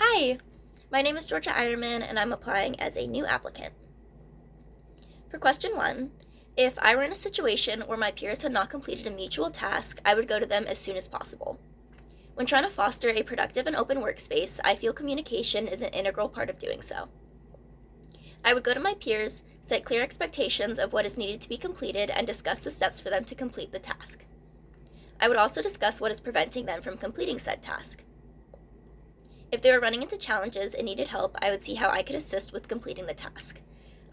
Hi, my name is Georgia Eyerman and I'm applying as a new applicant. For question 1, if I were in a situation where my peers had not completed a mutual task, I would go to them as soon as possible. When trying to foster a productive and open workspace, I feel communication is an integral part of doing so. I would go to my peers, set clear expectations of what is needed to be completed, and discuss the steps for them to complete the task. I would also discuss what is preventing them from completing said task. If they were running into challenges and needed help, I would see how I could assist with completing the task.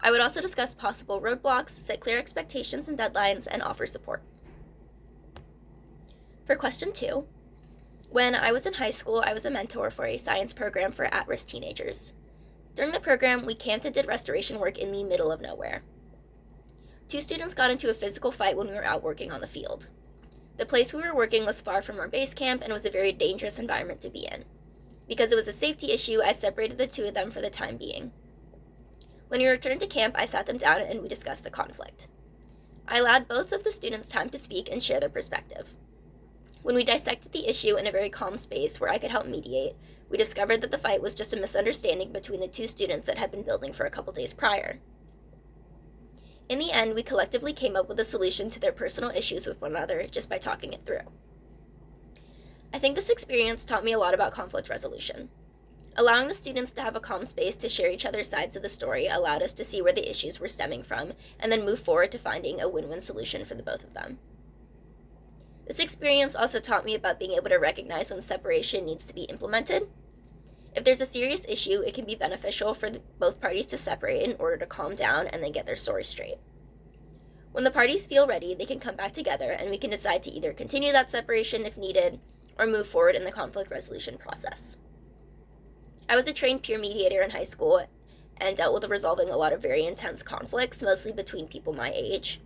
I would also discuss possible roadblocks, set clear expectations and deadlines, and offer support. For question 2, when I was in high school, I was a mentor for a science program for at-risk teenagers. During the program, we camped and did restoration work in the middle of nowhere. 2 students got into a physical fight when we were out working on the field. The place we were working was far from our base camp and was a very dangerous environment to be in. Because it was a safety issue, I separated the 2 of them for the time being. When we returned to camp, I sat them down and we discussed the conflict. I allowed both of the students time to speak and share their perspective. When we dissected the issue in a very calm space where I could help mediate, we discovered that the fight was just a misunderstanding between the 2 students that had been building for a couple days prior. In the end, we collectively came up with a solution to their personal issues with one another just by talking it through. I think this experience taught me a lot about conflict resolution. Allowing the students to have a calm space to share each other's sides of the story allowed us to see where the issues were stemming from and then move forward to finding a win-win solution for the both of them. This experience also taught me about being able to recognize when separation needs to be implemented. If there's a serious issue, it can be beneficial for both parties to separate in order to calm down and then get their story straight. When the parties feel ready, they can come back together and we can decide to either continue that separation if needed or move forward in the conflict resolution process. I was a trained peer mediator in high school and dealt with resolving a lot of very intense conflicts, mostly between people my age.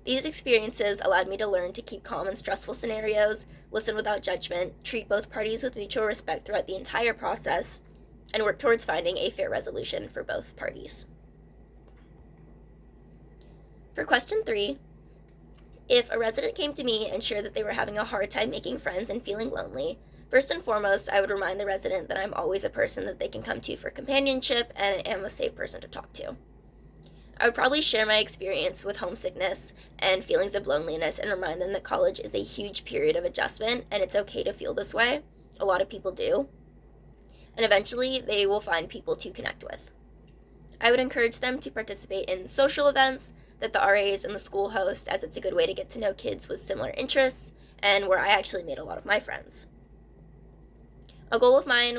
These experiences allowed me to learn to keep calm in stressful scenarios, listen without judgment, treat both parties with mutual respect throughout the entire process, and work towards finding a fair resolution for both parties. For question 3, if a resident came to me and shared that they were having a hard time making friends and feeling lonely, first and foremost, I would remind the resident that I'm always a person that they can come to for companionship and am a safe person to talk to. I would probably share my experience with homesickness and feelings of loneliness and remind them that college is a huge period of adjustment and it's okay to feel this way. A lot of people do. And eventually, they will find people to connect with. I would encourage them to participate in social events that the RAs and the school host, as it's a good way to get to know kids with similar interests and where I actually made a lot of my friends. A goal of mine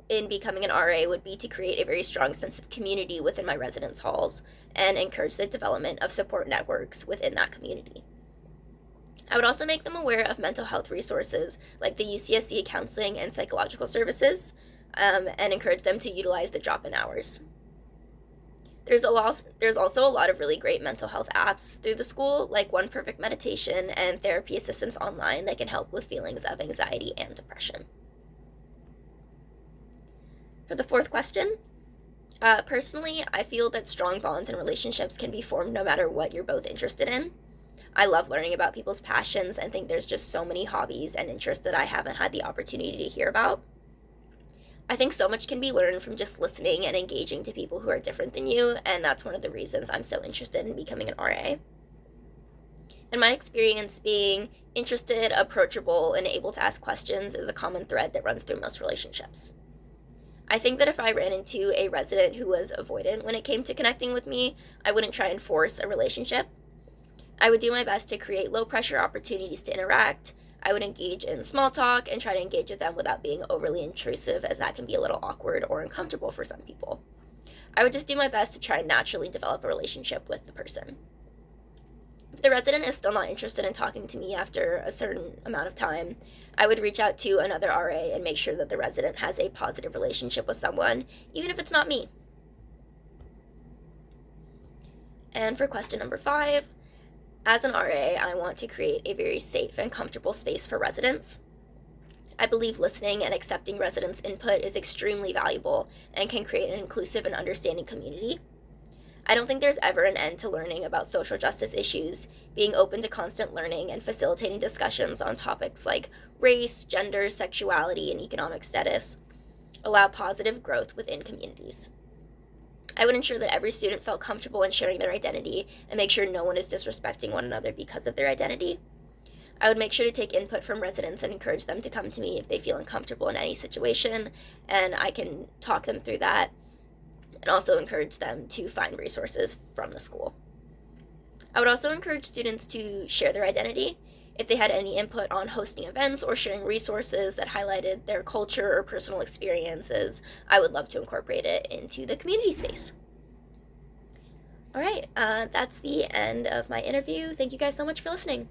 in becoming an RA would be to create a very strong sense of community within my residence halls and encourage the development of support networks within that community. I would also make them aware of mental health resources like the UCSC counseling and psychological services and encourage them to utilize the drop-in hours. There's also a lot of really great mental health apps through the school, like One Perfect Meditation and therapy assistance online that can help with feelings of anxiety and depression. For the 4th question, personally, I feel that strong bonds and relationships can be formed no matter what you're both interested in. I love learning about people's passions and think there's just so many hobbies and interests that I haven't had the opportunity to hear about. I think so much can be learned from just listening and engaging to people who are different than you, and that's one of the reasons I'm so interested in becoming an RA. In my experience, being interested, approachable, and able to ask questions is a common thread that runs through most relationships. I think that if I ran into a resident who was avoidant when it came to connecting with me, I wouldn't try and force a relationship. I would do my best to create low-pressure opportunities to interact. I would engage in small talk and try to engage with them without being overly intrusive, as that can be a little awkward or uncomfortable for some people. I would just do my best to try and naturally develop a relationship with the person. If the resident is still not interested in talking to me after a certain amount of time, I would reach out to another RA and make sure that the resident has a positive relationship with someone, even if it's not me. And for question number 5, as an RA, I want to create a very safe and comfortable space for residents. I believe listening and accepting residents' input is extremely valuable and can create an inclusive and understanding community. I don't think there's ever an end to learning about social justice issues, being open to constant learning and facilitating discussions on topics like race, gender, sexuality, and economic status. allow positive growth within communities. I would ensure that every student felt comfortable in sharing their identity and make sure no one is disrespecting one another because of their identity. I would make sure to take input from residents and encourage them to come to me if they feel uncomfortable in any situation, and I can talk them through that and also encourage them to find resources from the school. I would also encourage students to share their identity. If they had any input on hosting events or sharing resources that highlighted their culture or personal experiences, I would love to incorporate it into the community space. All right, that's the end of my interview. Thank you guys so much for listening.